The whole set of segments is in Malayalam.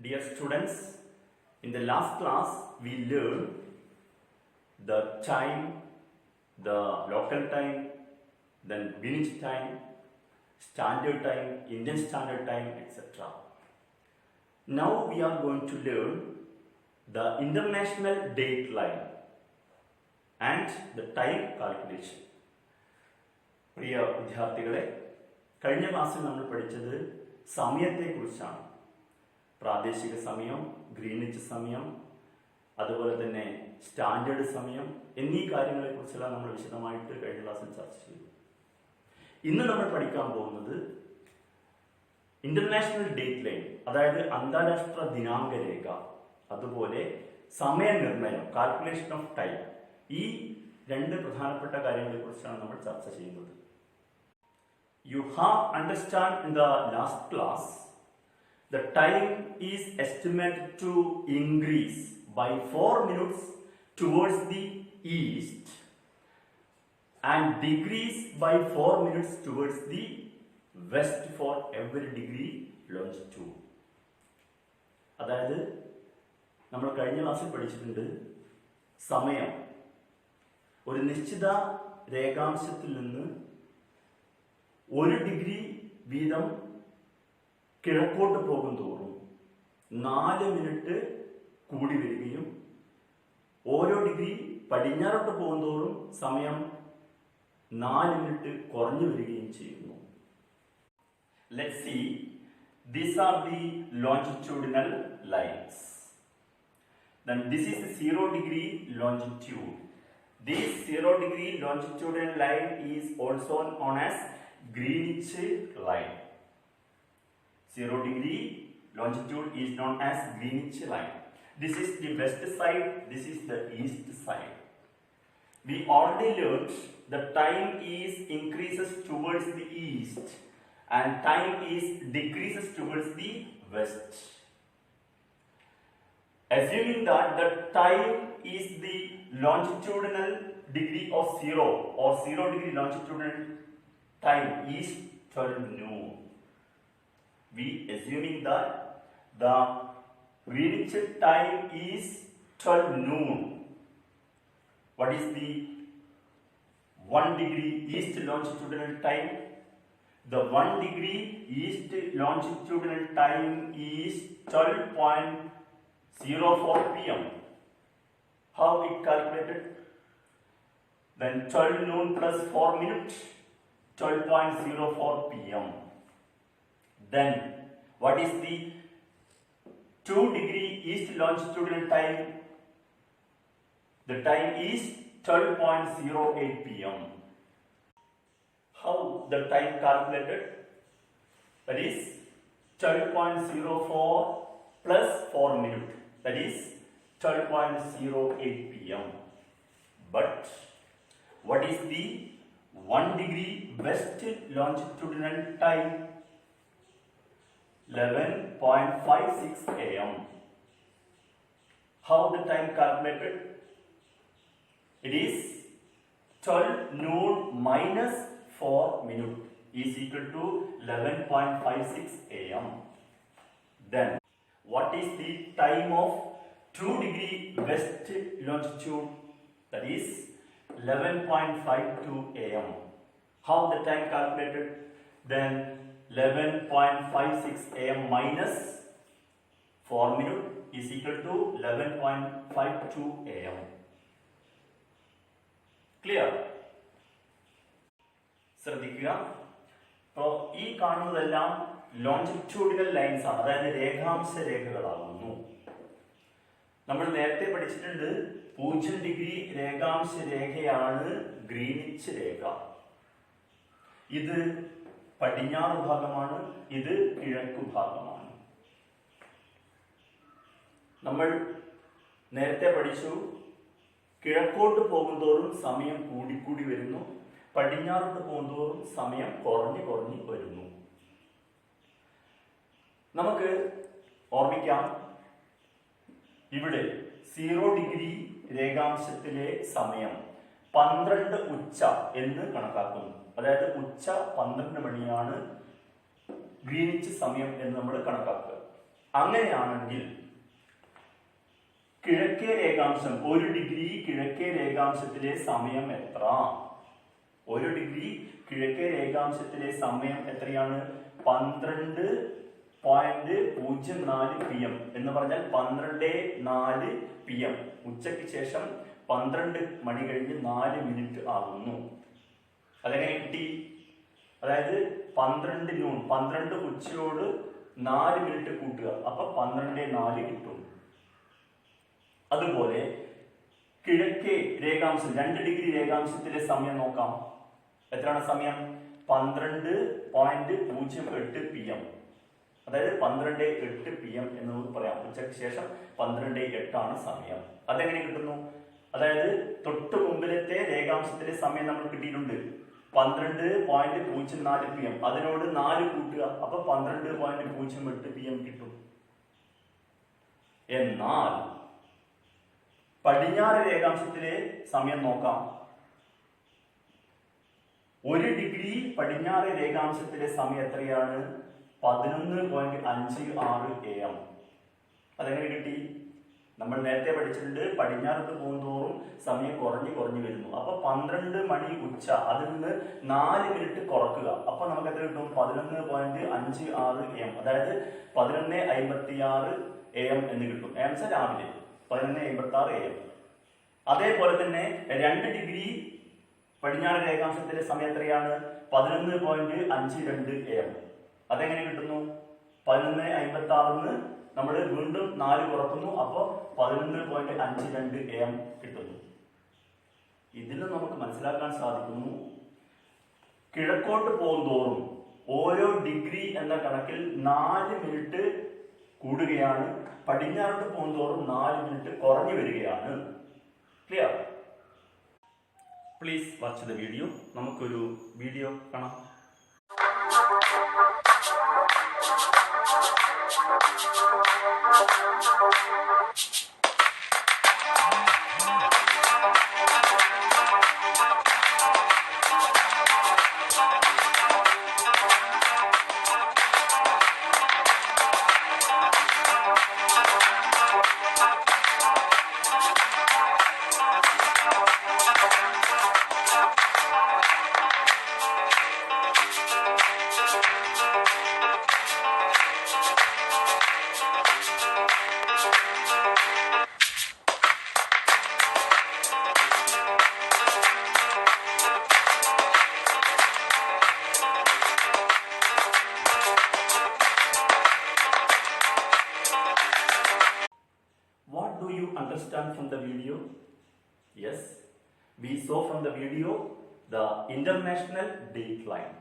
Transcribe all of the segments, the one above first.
Dear students, in the last class we learned the time, the local time, then Greenwich time, standard time, Indian standard time, etc. Now we are going to learn the international date line and the time calculation. പ്രിയ വിദ്യാർത്ഥികളെ, കഴിഞ്ഞ ക്ലാസ്സിൽ നമ്മൾ പഠിച്ചത് സമയത്തെക്കുറിച്ചാണ്. പ്രാദേശിക സമയം, ഗ്രീനിച്ച് സമയം, അതുപോലെ തന്നെ സ്റ്റാൻഡേർഡ് സമയം എന്നീ കാര്യങ്ങളെക്കുറിച്ചെല്ലാം നമ്മൾ വിശദമായിട്ട് കഴിഞ്ഞ ക്ലാസ്സിൽ ചർച്ച ചെയ്തു. ഇന്ന് നമ്മൾ പഠിക്കാൻ പോകുന്നത് ഇന്റർനാഷണൽ ഡേറ്റ് ലൈൻ, അതായത് അന്താരാഷ്ട്ര ദിനാങ്ക രേഖ, അതുപോലെ സമയനിർണയം, കാൽക്കുലേഷൻ ഓഫ് ടൈം, ഈ രണ്ട് പ്രധാനപ്പെട്ട കാര്യങ്ങളെക്കുറിച്ചാണ് നമ്മൾ ചർച്ച ചെയ്യുന്നത്. You have understand in the last class the time is estimated to increase by 4 minutes towards the east and decrease by 4 minutes towards the west for every degree longitude. അതായത് നമ്മൾ കഴിഞ്ഞ ക്ലാസ്സിൽ പഠിച്ചിട്ടുണ്ട്, സമയം ഒരു നിശ്ചിത രേഖാംശത്തിൽ നിന്ന് 1 ഡിഗ്രി വീതം കിഴക്കോട്ട് പോകും തോറും 4 മിനിറ്റ് കൂടി വരികയും ഓരോ ഡിഗ്രി പടിഞ്ഞാറോട്ട് പോകും തോറും സമയം 4 മിനിറ്റ് കുറഞ്ഞു വരികയും ചെയ്യുന്നു. Let's see, these are the longitudinal lines. Then this is the 0 degree longitude. This 0 degree longitudinal line is also known as Greenwich line. 0 degree longitude is known as Greenwich line. This is the west side, this is the east side. We already learned the time is increases towards the east and time is decreases towards the west. Assuming that the time is the longitudinal degree of 0 or 0 degree longitudinal time is 12 noon. We assuming that the Greenwich time is 12 noon. What is the 1 degree east longitudinal time? The 1 degree east longitudinal time is 12.04 p.m. How it calculated? Then 12 noon plus 4 minutes, 12.04 p.m. Then what is the 2 degree east longitudinal time? The time is 12.08 p.m. How the time calculated? That is 12.04 plus 4 minutes. That is 12.08 p.m. But what is the 1 degree west longitudinal time? 11.56 a.m. How the time calculated? It is 12 noon minus 4 minutes is equal to 11.56 a.m. Then what is the time of 2 degree west longitude? That is 11.52 a.m. How the time calculated? Then 11.56 a.m. minus 4 minutes is equal to 11.52 a.m. Clear? ശ്രദ്ധിക്കുക. അപ്പോൾ ഈ കാണുന്നതെല്ലാം ലോഞ്ചിറ്റ്യൂഡിനൽ ലൈൻസ് ആണ്, അതായത് രേഖാംശ രേഖകളാകുന്നു. നമ്മൾ നേരത്തെ പഠിച്ചിട്ടുണ്ട്, 0 ഡിഗ്രി രേഖാംശ രേഖയാണ് ഗ്രീനിച്ച് രേഖ. ഇത് പടിഞ്ഞാറ് ഭാഗമാണ്, ഇത് കിഴക്കു ഭാഗമാണ്. നമ്മൾ നേരത്തെ പഠിച്ചു, കിഴക്കോട്ട് പോകുന്തോറും സമയം കൂടിക്കൂടി വരുന്നു, പടിഞ്ഞാറോട്ട് പോകുന്തോറും സമയം കുറഞ്ഞു കുറഞ്ഞു വരുന്നു. നമുക്ക് ഓർമ്മിക്കാം, ഇവിടെ 0 ഡിഗ്രി രേഖാംശത്തിലെ സമയം 12 ഉച്ച എന്ന് കണക്കാക്കുന്നു. അതായത് ഉച്ച 12 മണിയാണ് ഗ്രീനിച്ച് സമയം എന്ന് നമ്മൾ കണക്കാക്കുക. അങ്ങനെയാണെങ്കിൽ കിഴക്കേ രേഖാംശം 1 ഡിഗ്രി കിഴക്കേ രേഖാംശത്തിലെ സമയം എത്ര? 1 ഡിഗ്രി കിഴക്കേ രേഖാംശത്തിലെ സമയം എത്രയാണ്? 12.04 PM എന്ന് പറഞ്ഞാൽ 12:04 PM. ഉച്ചയ്ക്ക് ശേഷം 12 മണി കഴിഞ്ഞ് 4 മിനിറ്റ് ആകുന്നു. അതെങ്ങനെ കിട്ടി? അതായത് 12 noon 12 ഉച്ചയോട് 4 മിനിറ്റ് കൂട്ടുക, അപ്പൊ 12:04 കിട്ടും. അതുപോലെ കിഴക്കേ രേഖാംശം 2 ഡിഗ്രി രേഖാംശത്തിലെ സമയം നോക്കാം. എത്രയാണ് സമയം? 12.08 PM. അതായത് 12:08 PM എന്ന് നമുക്ക് പറയാം. ഉച്ചയ്ക്ക് ശേഷം 12:08 ആണ് സമയം. അതെങ്ങനെ കിട്ടുന്നു? അതായത് തൊട്ട് മുമ്പിലത്തെ രേഖാംശത്തിലെ സമയം നമ്മൾ കിട്ടിയിട്ടുണ്ട് 12.04 PM. അതിനോട് 4 കൂട്ടുക, അപ്പൊ 12.08 PM കിട്ടും. എന്നാൽ പടിഞ്ഞാറ് രേഖാംശത്തിലെ സമയം നോക്കാം. 1 ഡിഗ്രി പടിഞ്ഞാറ് രേഖാംശത്തിലെ സമയം എത്രയാണ്? 11.56 AM. അതെങ്ങനെ കിട്ടി? നമ്മൾ നേരത്തെ പഠിച്ചിട്ടുണ്ട്, പടിഞ്ഞാറത്ത് പോകുന്തോറും സമയം കുറഞ്ഞു വരുന്നു. അപ്പൊ 12 മണി ഉച്ച, അതിൽ നിന്ന് 4 മിനിറ്റ് കുറക്കുക, അപ്പൊ നമുക്ക് എത്ര കിട്ടും? 11.56 AM. അതായത് 11:56 AM എന്ന് കിട്ടും. ആൻസർ രാവിലെ 11:56 AM. അതേപോലെ തന്നെ 2 ഡിഗ്രി പടിഞ്ഞാറ് രേഖാംശത്തിലെ സമയം എത്രയാണ്? 11.52 AM. അതെങ്ങനെ കിട്ടുന്നു? 11:56 നമ്മൾ വീണ്ടും 4 കുറക്കുന്നു, അപ്പോൾ 11.52 AM കിട്ടുന്നു. ഇതിൽ നമുക്ക് മനസ്സിലാക്കാൻ സാധിക്കുന്നു, കിഴക്കോട്ട് പോകുന്തോറും ഓരോ ഡിഗ്രി എന്ന കണക്കിൽ 4 മിനിറ്റ് കൂടുകയാണ്, പടിഞ്ഞാറോട്ട് പോകുന്തോറും 4 മിനിറ്റ് കുറഞ്ഞു വരികയാണ്. Clear? Please watch the video. നമുക്കൊരു വീഡിയോ കാണാം. Understand from the video? Yes, we saw from the video the international date line.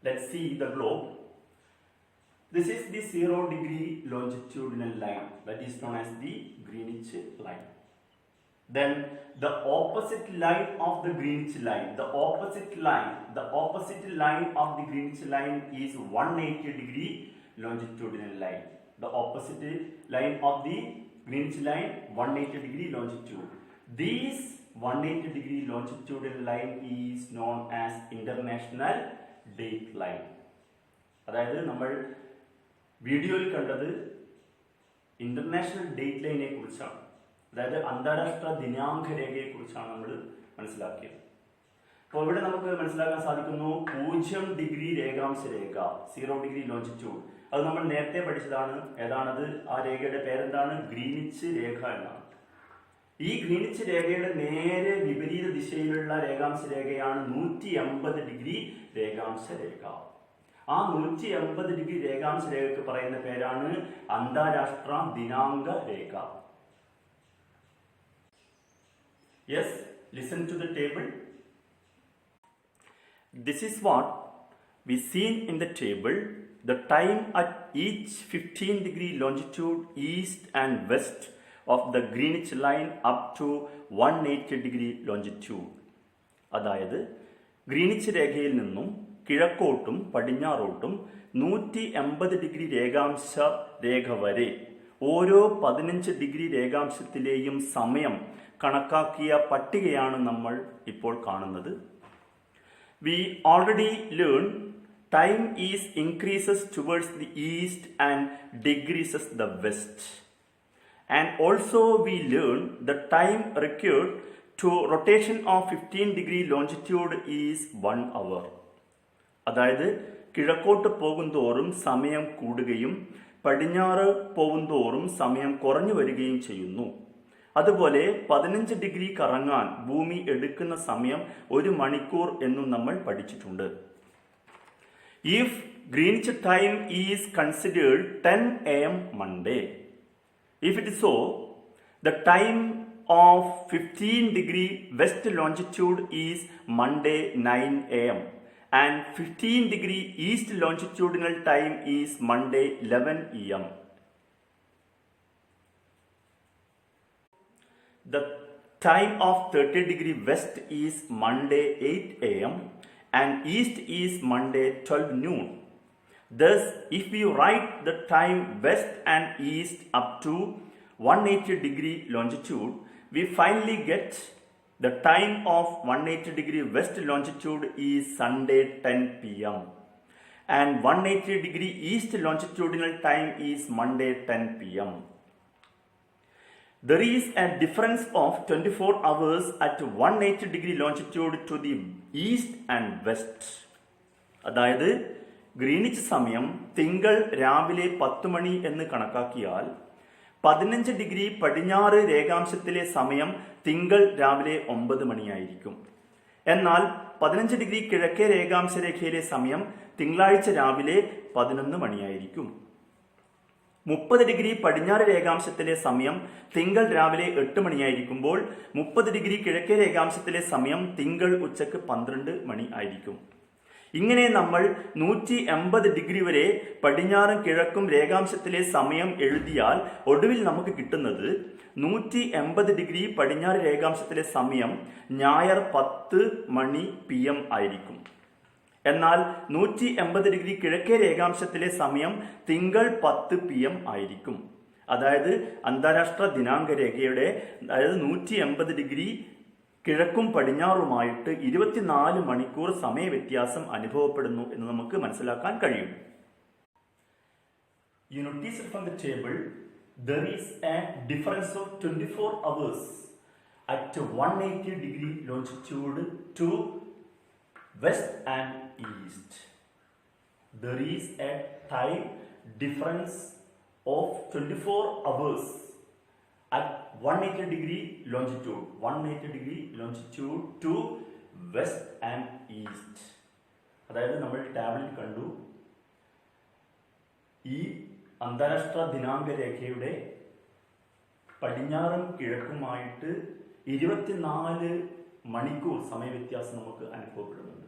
Let's see the globe. This is the 0 degree longitudinal line, that is known as the Greenwich line. Then the opposite line of the Greenwich line, the opposite line of the Greenwich line is 180 degree longitudinal line. The opposite line of the Greenwich line 180 degree longitude. This 180 degree longitudinal line is known as international date line. അതായത് നമ്മൾ വീഡിയോയിൽ കണ്ടത് ഇന്റർനാഷണൽ ഡേറ്റ് ലൈനെ കുറിച്ചാണ്, അതായത് അന്താരാഷ്ട്ര ദിനാങ്ക രേഖയെ കുറിച്ചാണ് നമ്മൾ മനസ്സിലാക്കിയത്. അപ്പോൾ ഇവിടെ നമുക്ക് മനസ്സിലാക്കാൻ സാധിക്കുന്നു 0 ഡിഗ്രി രേഖാംശ രേഖ, 0 ഡിഗ്രി ലോഞ്ചിറ്റ്യൂഡ്, അത് നമ്മൾ നേരത്തെ പഠിച്ചതാണ്. ഏതാണത്? ആ രേഖയുടെ പേരെന്താണ്? ഗ്രീനിച്ച് രേഖ എന്നാണ്. ഈ ഗ്രീനിച്ച് രേഖയുടെ നേരെ വിപരീത ദിശയിലുള്ള രേഖാംശ രേഖയാണ് 180 ഡിഗ്രി രേഖാംശ രേഖ. ആ 180 ഡിഗ്രി രേഖാംശ രേഖയ്ക്ക് പറയുന്ന പേരാണ് അന്താരാഷ്ട്ര ദിനാങ്ക രേഖ. Yes, listen to the table. This is what we seen in the table. The time at each 15 degree longitude east and west of the Greenwich line up to 180 degree longitude. അതായത് ഗ്രീനിച്ച് രേഖയിൽ നിന്നും കിഴക്കോട്ടും പടിഞ്ഞാറോട്ടും 180 ഡിഗ്രി രേഖാംശ രേഖ വരെ ഓരോ 15 ഡിഗ്രി രേഖാംശത്തിലെയും സമയം കണക്കാക്കിയ പട്ടികയാണ് നമ്മൾ ഇപ്പോൾ കാണുന്നത്. We already learned time is increases towards the east and decreases the west. And also we learn the time required to rotation of 15-degree longitude is 1 hour. അതായത് കിഴക്കോട്ട് പോകുന്തോറും സമയം കൂടുകയും പടിഞ്ഞാറ് പോകുന്തോറും സമയം കുറഞ്ഞു വരികയും ചെയ്യുന്നു. അതുപോലെ 15 ഡിഗ്രി കറങ്ങാൻ ഭൂമി എടുക്കുന്ന സമയം 1 മണിക്കൂർ എന്നും നമ്മൾ പഠിച്ചിട്ടുണ്ട്. If Greenwich time is considered 10 a.m. Monday, if it is so, the time of 15-degree west longitude is Monday 9 a.m. and 15-degree east longitudinal time is Monday 11 a.m. The time of 30-degree west is Monday 8 a.m. and east is Monday 12 noon. Thus, if we write the time west and east up to 180-degree longitude, we finally get the time of 180-degree west longitude is Sunday 10 p.m. and 180-degree east longitudinal time is Monday 10 p.m. There is a difference of 24 hours at 180-degree longitude to the east and west. അതായത് ഗ്രീനിച്ച് സമയം തിങ്കൾ രാവിലെ 10 മണി എന്ന് കണക്കാക്കിയാൽ 15 ഡിഗ്രി പടിഞ്ഞാറ് രേഖാംശത്തിലെ സമയം തിങ്കൾ രാവിലെ 9 മണിയായിരിക്കും. എന്നാൽ 15 ഡിഗ്രി കിഴക്കേ രേഖാംശ രേഖയിലെ സമയം തിങ്കളാഴ്ച രാവിലെ 11 മണിയായിരിക്കും. 30 ഡിഗ്രി പടിഞ്ഞാറ് രേഖാംശത്തിലെ സമയം തിങ്കൾ രാവിലെ 8 മണിയായിരിക്കുമ്പോൾ 30 ഡിഗ്രി കിഴക്കേ രേഖാംശത്തിലെ സമയം തിങ്കൾ ഉച്ചക്ക് 12 മണി ആയിരിക്കും. ഇങ്ങനെ നമ്മൾ 180 ഡിഗ്രി വരെ പടിഞ്ഞാറും കിഴക്കും രേഖാംശത്തിലെ സമയം എഴുതിയാൽ ഒടുവിൽ നമുക്ക് കിട്ടുന്നത് 180 ഡിഗ്രി പടിഞ്ഞാറ് രേഖാംശത്തിലെ സമയം ഞായർ 10 മണി PM ആയിരിക്കും. എന്നാൽ 180 ഡിഗ്രി കിഴക്കേ രേഖാംശത്തിലെ സമയം തിങ്കൾ 10 PM ആയിരിക്കും. അതായത് അന്താരാഷ്ട്ര ദിനാങ്ക രേഖയുടെ അതായത് 180 ഡിഗ്രി കിഴക്കും പടിഞ്ഞാറുമായിട്ട് 24 മണിക്കൂർ സമയ വ്യത്യാസം അനുഭവപ്പെടുന്നു എന്ന് നമുക്ക് മനസ്സിലാക്കാൻ കഴിയും. You notice from the table there is a difference of 24 hours at 180 degree longitude to west and east. There is a time difference of 24 hours at 180 degree longitude to west and east. അതായത് നമ്മൾ ടാബിളിൽ കണ്ടു ഈ അന്താരാഷ്ട്ര ദിനാങ്ക രേഖയുടെ പടിഞ്ഞാറും കിഴക്കുമായിട്ട് 24 മണിക്കൂർ സമയ വ്യത്യാസം നമുക്ക് അനുഭവപ്പെടുന്നുണ്ട്.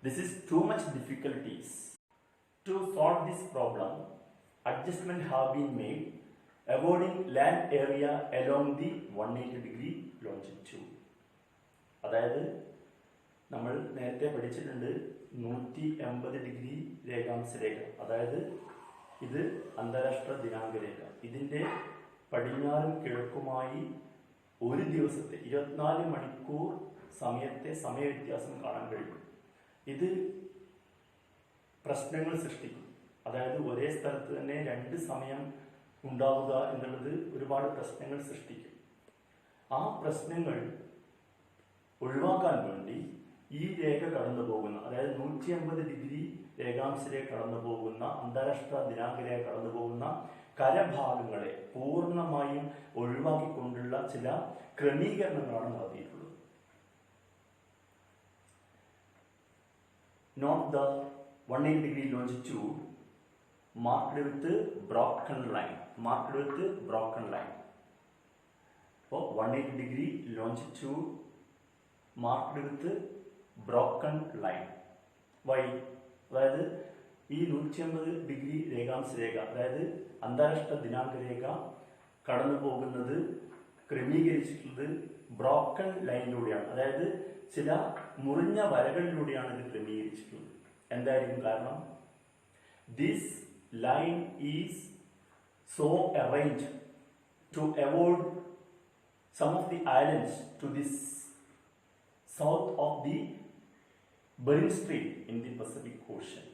This is too much difficulties. To solve this problem, adjustment have been made avoiding land area along the 180 degree longitude. അതായത് നമ്മൾ നേരത്തെ പഠിച്ചിട്ടുണ്ട് 180 ഡിഗ്രി രേഖാംശ രേഖ, അതായത് ഇത് അന്താരാഷ്ട്ര ദിനാങ്ക രേഖ. ഇതിൻ്റെ പടിഞ്ഞാറും കിഴക്കുമായി ഒരു ദിവസത്തെ 24 മണിക്കൂർ സമയത്തെ സമയ വ്യത്യാസം കാണാൻ കഴിയും. ഇത് പ്രശ്നങ്ങൾ സൃഷ്ടിക്കും. അതായത് ഒരേ സ്ഥലത്ത് തന്നെ 2 സമയം ഉണ്ടാവുക എന്നുള്ളത് ഒരുപാട് പ്രശ്നങ്ങൾ സൃഷ്ടിക്കും. ആ പ്രശ്നങ്ങൾ ഒഴിവാക്കാൻ വേണ്ടി ഈ രേഖ കടന്നു പോകുന്ന, അതായത് 180 ഡിഗ്രി രേഖാംശ രേഖ കടന്നു പോകുന്ന, അന്താരാഷ്ട്ര ദിനാങ്ക രേഖ കടന്നു പോകുന്ന കരഭാഗങ്ങളെ പൂർണ്ണമായും ഒഴിവാക്കിക്കൊണ്ടുള്ള ചില ക്രമീകരണങ്ങളാണ് നടത്തിയിട്ടുള്ളത്. Note the 180 degree longitude marked with broken line. So 180 degree longitude marked with broken line. Why? അതായത് ഈ 180 ഡിഗ്രി രേഖാംശ രേഖ, അതായത് അന്താരാഷ്ട്ര ദിനാങ്ക രേഖ കടന്നു പോകുന്നത് ക്രമീകരിച്ചിട്ടുള്ളത് ബ്രോക്കൺ ലൈനിലൂടെയാണ്. അതായത് ചില മുറിഞ്ഞ വരകളിലൂടെയാണ് ഇത് ക്രമീകരിച്ചിട്ടുള്ളത്. എന്തായിരിക്കും കാരണം? This line is so arranged to avoid some of the islands to this south of the Bering strait in the Pacific ocean.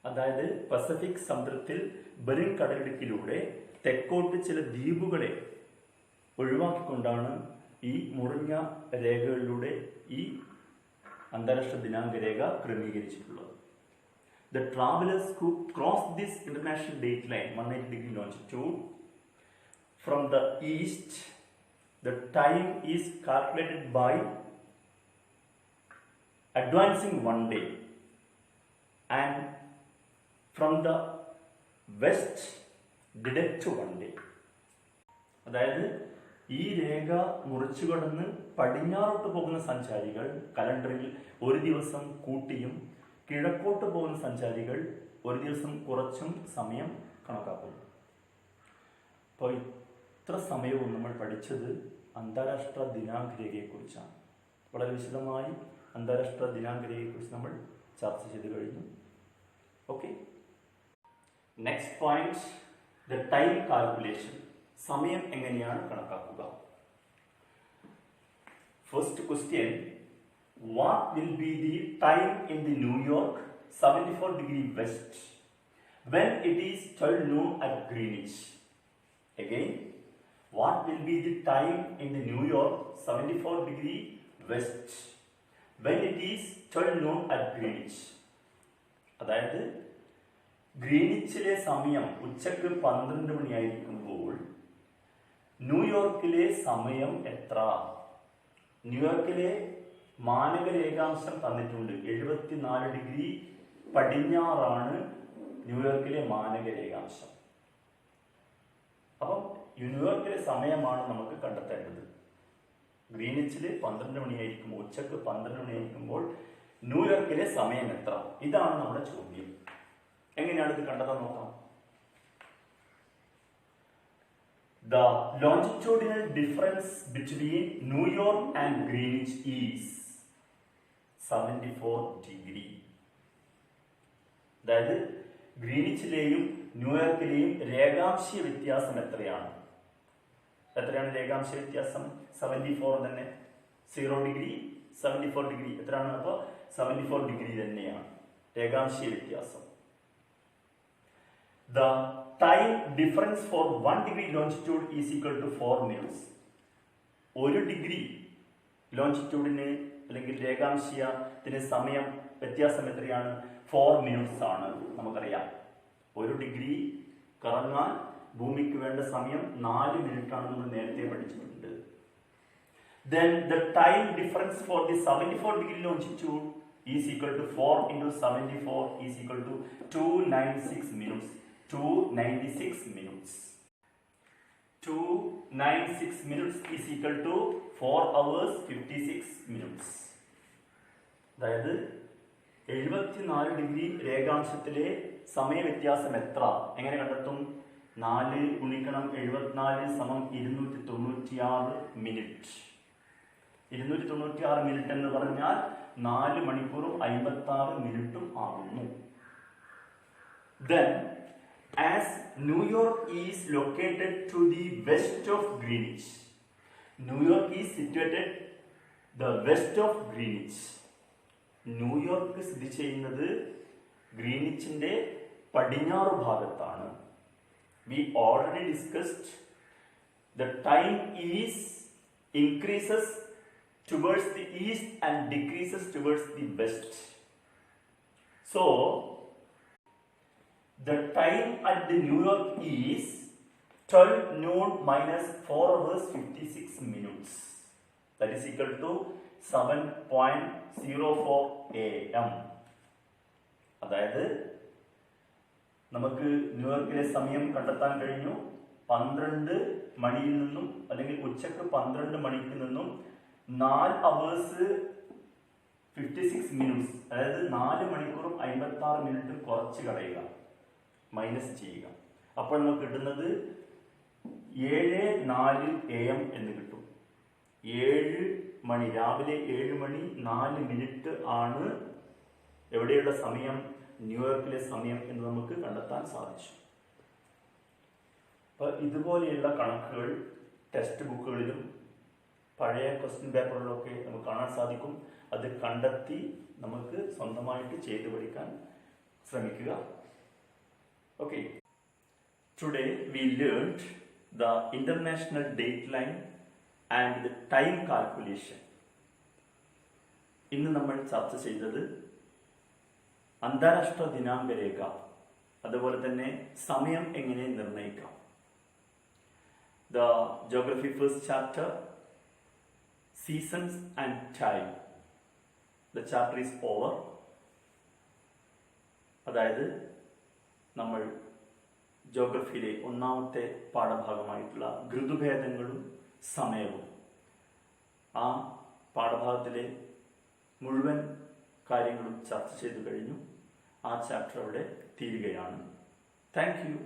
അതായത് പസഫിക് സമുദ്രത്തിൽ ബെറിങ് കടലിടുക്കിലൂടെ തെക്കോട്ട് ചില ദ്വീപുകളെ ഒഴിവാക്കിക്കൊണ്ടാണ് ഈ മുറിഞ്ഞ രേഖകളിലൂടെ ഈ അന്താരാഷ്ട്ര ദിനാങ്ക രേഖ ക്രമീകരിച്ചിട്ടുള്ളത്. The travelers who cross this international date line 180 degree longitude from the east, the time is calculated by advancing one day, and from the west deduct one day. അതായത് ഈ രേഖ മുറിച്ചു കടന്ന് പടിഞ്ഞാറോട്ട് പോകുന്ന സഞ്ചാരികൾ കലണ്ടറിൽ ഒരു ദിവസം കൂട്ടിയും കിഴക്കോട്ട് പോകുന്ന സഞ്ചാരികൾ ഒരു ദിവസം കുറച്ചും സമയം കണക്കാക്കുന്നു. അപ്പോൾ ഇത്ര സമയവും നമ്മൾ പഠിച്ചത് അന്താരാഷ്ട്ര ദിനാങ്ക രേഖയെക്കുറിച്ചാണ്. വളരെ വിശദമായി അന്താരാഷ്ട്ര ദിനാങ്ക രേഖയെക്കുറിച്ച് നമ്മൾ ചർച്ച ചെയ്ത് കഴിഞ്ഞു. Okay, next point, the time calculation. സമയം എങ്ങനെയാണ് കണക്കാക്കുക? First question, what will be the time in the New York 74 degree west when it is 12 noon at Greenwich? Again, what will be the time in the New York 74 degree west when it is 12 noon at Greenwich? അതായത് ഗ്രീനിച്ചിലെ സമയം ഉച്ചക്ക് 12 മണിയായിരിക്കുമ്പോൾ ന്യൂയോർക്കിലെ സമയം എത്ര? ന്യൂയോർക്കിലെ മാനക രേഖാംശം തന്നിട്ടുണ്ട്. 74 ഡിഗ്രി പടിഞ്ഞാറാണ് ന്യൂയോർക്കിലെ മാനക രേഖാംശം. അപ്പം ന്യൂയോർക്കിലെ സമയമാണ് നമുക്ക് കണ്ടെത്തേണ്ടത്. ഗ്രീനിച്ചിൽ 12 മണിയായിരിക്കുമ്പോൾ, ഉച്ചക്ക് 12 മണിയായിരിക്കുമ്പോൾ ന്യൂയോർക്കിലെ സമയം എത്ര? ഇതാണ് നമ്മുടെ ചോദ്യം. എങ്ങനെയാണ് ഇത് കണ്ടെത്താൻ നോക്കാം. The longitudinal difference between New York and Greenwich is 74 degree. അതായത് ഗ്രീനിച്ചിലെയും ന്യൂയോർക്കിലെയും രേഖാംശീയ വ്യത്യാസം എത്രയാണ്? എത്രയാണ് രേഖാംശ വ്യത്യാസം? 74 തന്നെ. 0 ഡിഗ്രി 74 ഡിഗ്രി എത്രയാണ്? അപ്പോൾ 74 ഡിഗ്രി തന്നെയാണ് രേഖാംശീയ വ്യത്യാസം. The time difference for 1 degree longitude is equal to 4 minutes. 1 degree ലോഞ്ചിറ്റ്യൂഡിന് അല്ലെങ്കിൽ രേഖാംശീയത്തിന് സമയം വ്യത്യാസം എത്രയാണ്? 4 മിനിറ്റ്സ് ആണ്. നമുക്കറിയാം 1 ഡിഗ്രി കറങ്ങാൻ ഭൂമിക്ക് വേണ്ട സമയം 4 മിനിറ്റ് ആണ്. നമ്മൾ നേരത്തെ പഠിച്ചിട്ടുണ്ട്. Then the time difference for the 74 degree longitude is equal to 4 into 74 is equal to 296 minutes. 296 minutes. 296 minutes is equal to 4 hours 56 minutes. അതായത് 74 ഡിഗ്രി രേഖാംശത്തിലെ സമയ വ്യത്യാസം എത്ര? എങ്ങനെ കണ്ടെത്തും? 4 ഗുണിക്കണം 74 സമം 296 മിനിറ്റ്. 296 മിനിറ്റ് എന്ന് പറഞ്ഞാൽ 4 മണിക്കൂറും 56 മിനിറ്റും ആകുന്നു. Then, as New York is located to the west of Greenwich, New York is situated the west of Greenwich. New York സ്ഥിതി ചെയ്യുന്നത് ഗ്രീനിച്ചിന്റെ പടിഞ്ഞാറ് ഭാഗത്താണ്. We already discussed the time is increases towards the east and decreases towards the west. So, the time at the New York is 12 noon minus 4 hours 56 minutes. That is equal to 7.04 AM. അതായത് നമുക്ക് ന്യൂയോർക്കിലെ സമയം കണ്ടെത്താൻ കഴിഞ്ഞു. 12 മണിയിൽ നിന്നും അല്ലെങ്കിൽ ഉച്ചക്ക് 12 മണിക്ക് നിന്നും 4 hours 56 minutes, അതായത് 4 മണിക്കൂറും 56 മിനിറ്റും കുറച്ച് കളയുക, മൈനസ് ചെയ്യുക. അപ്പോൾ നമുക്ക് കിട്ടുന്നത് 7:04 AM എന്ന് കിട്ടും. 7 മണി, രാവിലെ 7 മണി 4 മിനിറ്റ് ആണ് എവിടെയുള്ള സമയം? ന്യൂയോർക്കിലെ സമയം എന്ന് നമുക്ക് കണ്ടെത്താൻ സാധിച്ചു. അപ്പൊ ഇതുപോലെയുള്ള കണക്കുകൾ ടെക്സ്റ്റ് ബുക്കുകളിലും പഴയ ക്വസ്റ്റ്യൻ പേപ്പറുകളിലൊക്കെ നമുക്ക് കാണാൻ സാധിക്കും. അത് കണ്ടെത്തി നമുക്ക് സ്വന്തമായിട്ട് ചെയ്തു പഠിക്കാൻ ശ്രമിക്കുക. Okay, today we learned the international date line and the time calculation. ഇന്ന് നമ്മൾ ചർച്ച ചെയ്തത് അന്താരാഷ്ട്ര ദിനാങ്ക രേഖ, അതുപോലെ തന്നെ സമയം എങ്ങനെ നിർണ്ണയിക്കാം. The geography first chapter, seasons and time. The chapter is over. അതായത് നമ്മൾ ജോഗ്രഫിയിലെ ഒന്നാമത്തെ പാഠഭാഗമായിട്ടുള്ള ഋതുഭേദങ്ങളും സമയവും, ആ പാഠഭാഗത്തിലെ മുഴുവൻ കാര്യങ്ങളും ചർച്ച ചെയ്തു കഴിഞ്ഞു. ആ ചാപ്റ്റർ അവിടെ തീരുകയാണ്. Thank you.